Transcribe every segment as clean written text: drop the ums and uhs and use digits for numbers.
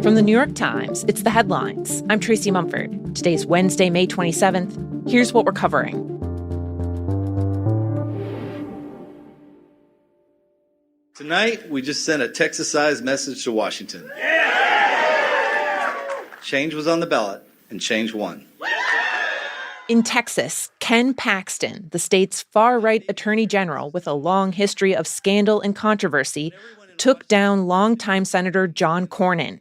From the New York Times, it's The Headlines. I'm Tracy Mumford. Today's Wednesday, May 27th. Here's what we're covering. Tonight, we just sent a Texas-sized message to Washington. Change was on the ballot, and change won. In Texas, Ken Paxton, the state's far-right attorney general with a long history of scandal and controversy, took down longtime Senator John Cornyn.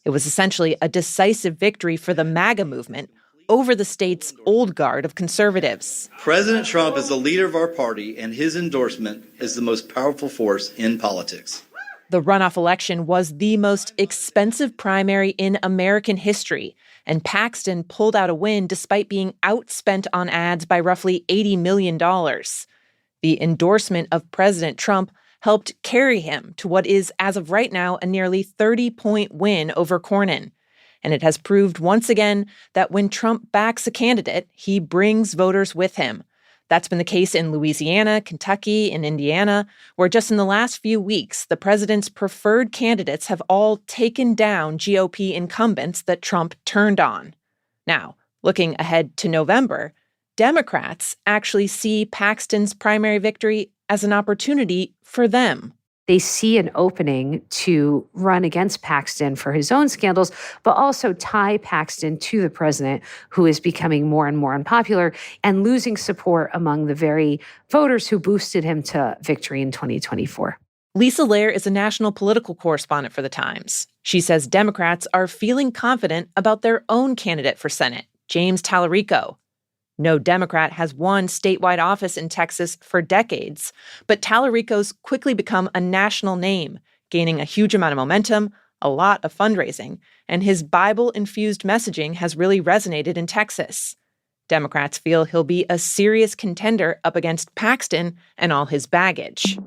It was essentially a decisive victory for the MAGA movement over the state's old guard of conservatives. President Trump is the leader of our party, and his endorsement is the most powerful force in politics. The runoff election was the most expensive primary in American history, and Paxton pulled out a win despite being outspent on ads by roughly $80 million. The endorsement of President Trump helped carry him to what is, as of right now, a nearly 30-point win over Cornyn. And it has proved once again that when Trump backs a candidate, he brings voters with him. That's been the case in Louisiana, Kentucky, and Indiana, where just in the last few weeks, the president's preferred candidates have all taken down GOP incumbents that Trump turned on. Now, looking ahead to November, Democrats actually see Paxton's primary victory as an opportunity for them. They see an opening to run against Paxton for his own scandals, but also tie Paxton to the president, who is becoming more and more unpopular and losing support among the very voters who boosted him to victory in 2024. Lisa Lair is a national political correspondent for The Times. She says Democrats are feeling confident about their own candidate for Senate, James Tallarico. No Democrat has won statewide office in Texas for decades, but Tallarico's quickly become a national name, gaining a huge amount of momentum, a lot of fundraising, and his Bible-infused messaging has really resonated in Texas. Democrats feel he'll be a serious contender up against Paxton and all his baggage.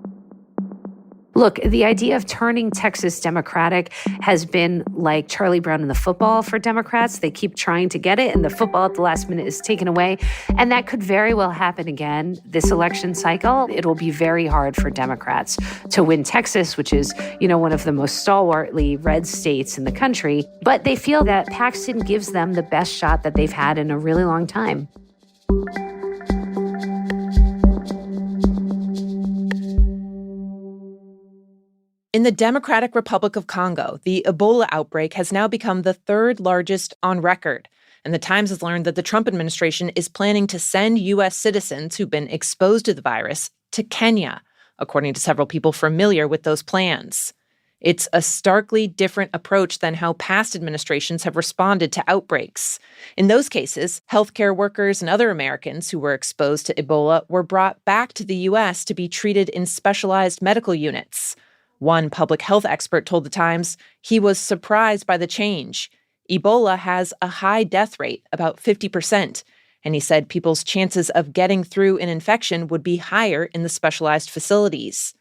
Look, the idea of turning Texas Democratic has been like Charlie Brown in the football for Democrats. They keep trying to get it, and the football at the last minute is taken away. And that could very well happen again this election cycle. It will be very hard for Democrats to win Texas, which is, one of the most stalwartly red states in the country. But they feel that Paxton gives them the best shot that they've had in a really long time. In the Democratic Republic of Congo, the Ebola outbreak has now become the third largest on record. And the Times has learned that the Trump administration is planning to send U.S. citizens who've been exposed to the virus to Kenya, according to several people familiar with those plans. It's a starkly different approach than how past administrations have responded to outbreaks. In those cases, healthcare workers and other Americans who were exposed to Ebola were brought back to the U.S. to be treated in specialized medical units. One public health expert told The Times he was surprised by the change. Ebola has a high death rate, about 50%, and he said people's chances of getting through an infection would be higher in the specialized facilities.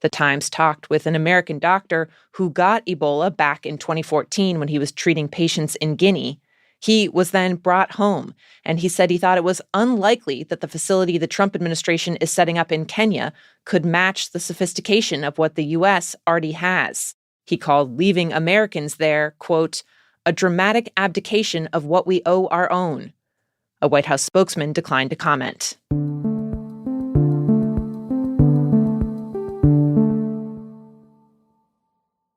The Times talked with an American doctor who got Ebola back in 2014 when he was treating patients in Guinea. He was then brought home, and he said he thought it was unlikely that the facility the Trump administration is setting up in Kenya could match the sophistication of what the U.S. already has. He called leaving Americans there, quote, a dramatic abdication of what we owe our own. A White House spokesman declined to comment.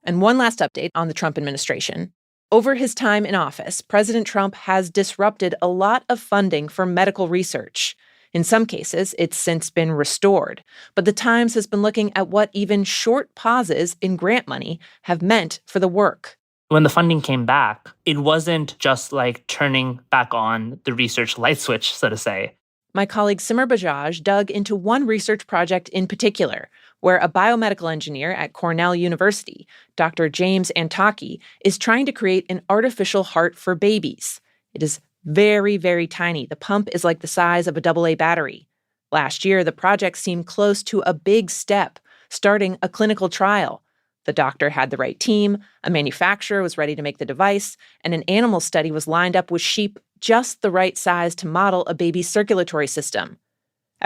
And one last update on the Trump administration. Over his time in office, President Trump has disrupted a lot of funding for medical research. In some cases, it's since been restored. But the Times has been looking at what even short pauses in grant money have meant for the work. When the funding came back, it wasn't just like turning back on the research light switch, so to say. My colleague Simar Bajaj dug into one research project in particular, where a biomedical engineer at Cornell University, Dr. James Antaki, is trying to create an artificial heart for babies. It is very, very tiny. The pump is like the size of a AA battery. Last year, the project seemed close to a big step, starting a clinical trial. The doctor had the right team, a manufacturer was ready to make the device, and an animal study was lined up with sheep just the right size to model a baby's circulatory system.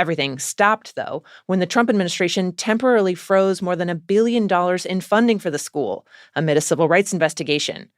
Everything stopped, though, when the Trump administration temporarily froze more than $1 billion in funding for the school amid a civil rights investigation.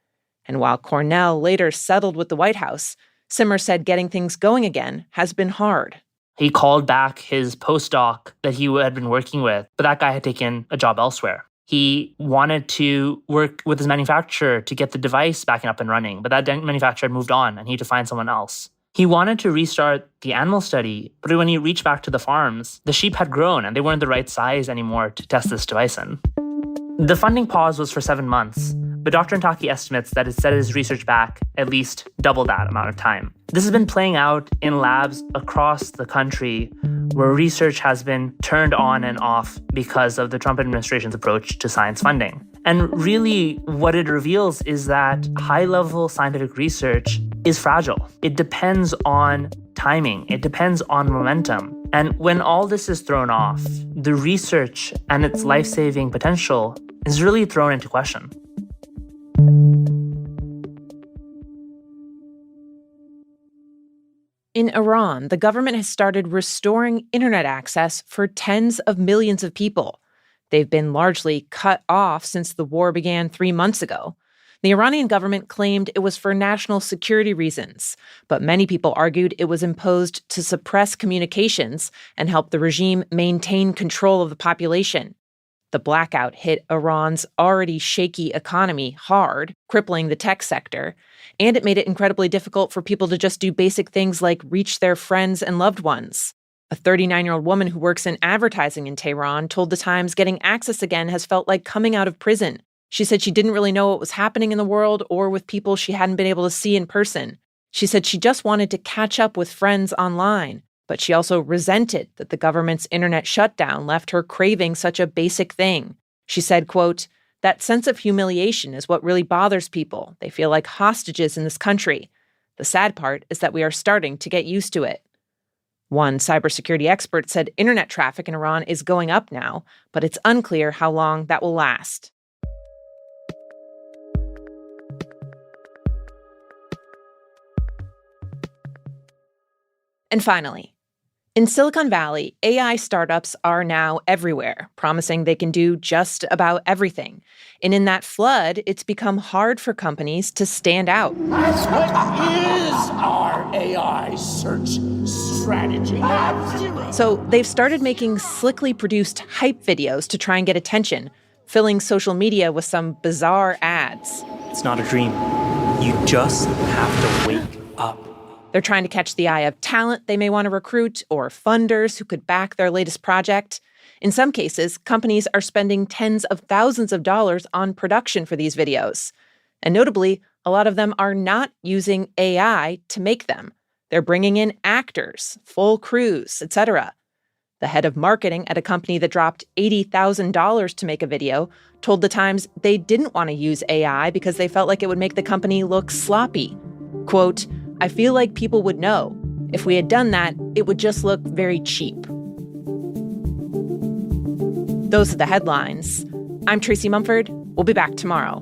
And while Cornell later settled with the White House, Simmer said getting things going again has been hard. He called back his postdoc that he had been working with, but that guy had taken a job elsewhere. He wanted to work with his manufacturer to get the device back up and running, but that manufacturer had moved on and he had to find someone else. He wanted to restart the animal study, but when he reached back to the farms, the sheep had grown and they weren't the right size anymore to test this device in. The funding pause was for 7 months, but Dr. Intaki estimates that it set his research back at least double that amount of time. This has been playing out in labs across the country where research has been turned on and off because of the Trump administration's approach to science funding. And really, what it reveals is that high-level scientific research is fragile. It depends on timing. It depends on momentum. And when all this is thrown off, the research and its life-saving potential is really thrown into question. In Iran, the government has started restoring internet access for tens of millions of people. They've been largely cut off since the war began 3 months ago. The Iranian government claimed it was for national security reasons, but many people argued it was imposed to suppress communications and help the regime maintain control of the population. The blackout hit Iran's already shaky economy hard, crippling the tech sector, and it made it incredibly difficult for people to just do basic things like reach their friends and loved ones. A 39-year-old woman who works in advertising in Tehran told The Times getting access again has felt like coming out of prison. She said she didn't really know what was happening in the world or with people she hadn't been able to see in person. She said she just wanted to catch up with friends online, but she also resented that the government's internet shutdown left her craving such a basic thing. She said, quote, "That sense of humiliation is what really bothers people. They feel like hostages in this country. The sad part is that we are starting to get used to it." One cybersecurity expert said internet traffic in Iran is going up now, but it's unclear how long that will last. And finally, in Silicon Valley, AI startups are now everywhere, promising they can do just about everything. And in that flood, it's become hard for companies to stand out. That's what is our AI search strategy. So they've started making slickly produced hype videos to try and get attention, filling social media with some bizarre ads. It's not a dream. You just have to wake up. They're trying to catch the eye of talent they may want to recruit or funders who could back their latest project. In some cases, companies are spending tens of thousands of dollars on production for these videos. And notably, a lot of them are not using AI to make them. They're bringing in actors, full crews, etc. The head of marketing at a company that dropped $80,000 to make a video told The Times they didn't want to use AI because they felt like it would make the company look sloppy. Quote, "I feel like people would know. If we had done that, it would just look very cheap." Those are the headlines. I'm Tracy Mumford. We'll be back tomorrow.